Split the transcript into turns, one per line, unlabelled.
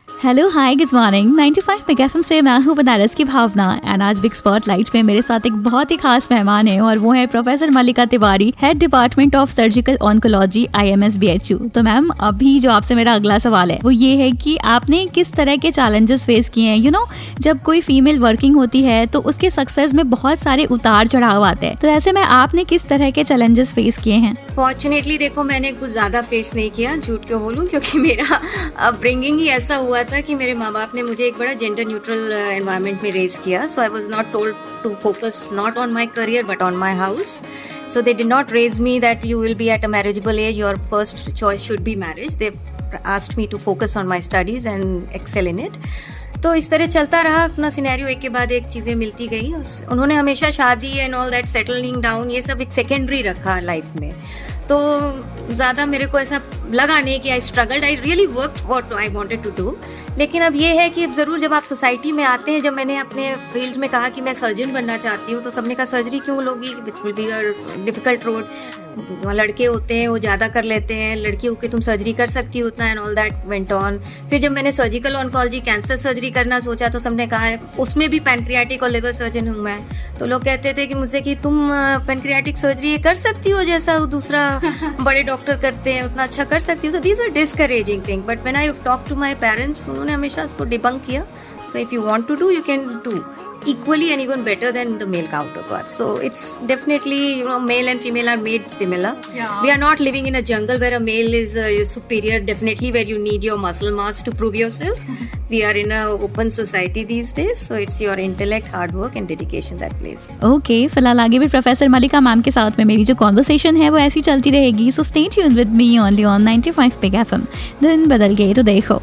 Hello hi good morning 95 mega FM से मैं हूँ बनारस की भावना एंड आज बिग स्पॉटलाइट में मेरे साथ एक बहुत ही खास मेहमान है और वो है professor Mallika Tiwari, head department of surgical oncology IMS BHU। तो मैम अभी जो आपसे मेरा अगला सवाल है वो ये है कि आपने किस तरह के चैलेंजेस फेस किए हैं। जब कोई फीमेल वर्किंग होती है तो उसके सक्सेस में बहुत सारे उतार चढ़ाव आते हैं, तो ऐसे में आपने किस तरह के चैलेंजेस फेस किए हैं?
फॉर्चुनेटली देखो, मैंने कुछ ज़्यादा फेस नहीं किया, झूठ क्यों बोलूँ, क्योंकि मेरा अपब्रिंगिंग ही ऐसा हुआ था कि मेरे माँ बाप ने मुझे एक बड़ा जेंडर न्यूट्रल एनवायरनमेंट में रेज किया। So I was not told to focus not on my career but on my house. So they did not raise me that you will be at a marriageable age, your first choice should be marriage. They asked me to focus on my studies and excel in it. तो इस तरह चलता रहा अपना scenario, एक के बाद एक चीज़ें मिलती गई। उन्होंने हमेशा शादी and all that, settling down, ये सब एक सेकेंडरी रखा लाइफ में। तो ज़्यादा मेरे को ऐसा लगा नहीं कि I struggled, I really work what I wanted to do. लेकिन अब ये है कि ज़रूर जब आप सोसाइटी में आते हैं, जब मैंने अपने फील्ड में कहा कि मैं सर्जन बनना चाहती हूँ, तो सबने कहा सर्जरी क्यों लोगी, it will be a difficult road, लड़के होते हैं वो ज़्यादा कर लेते हैं, लड़की होकर तुम सर्जरी कर सकती हो उतना, and all that went on. फिर जब मैंने सर्जिकल ऑन्कोलॉजी कैंसर सर्जरी करना सोचा तो सबने कहा है उसमें भी पैनक्रियाटिक और लिवर सर्जन हूँ मैं। तो लोग कहते थे कि मुझसे कि तुम पैनक्रियाटिक सर्जरी कर सकती हो जैसा दूसरा बड़े डॉक्टर करते हैं, उतना अच्छा कर सकती हो। So these are discouraging thing, but when I talk to my parents, उन्होंने हमेशा उसको डिबंक किया। So if you want to do, you can do equally and even better than the male counterparts. So it's definitely, male and female are made similar. Yeah. We are not living in a jungle where a male is superior, definitely where you need your muscle mass to prove yourself. We are in an open society these days, so it's your intellect, hard work and dedication that plays.
Okay, फिलहाल आगे भी professor मल्लिका ma'am के साथ में मेरी जो conversation है वो ऐसी चलती रहेगी। So stay tuned with me only on 95 Big FM। दिन बदल गए तो देखो।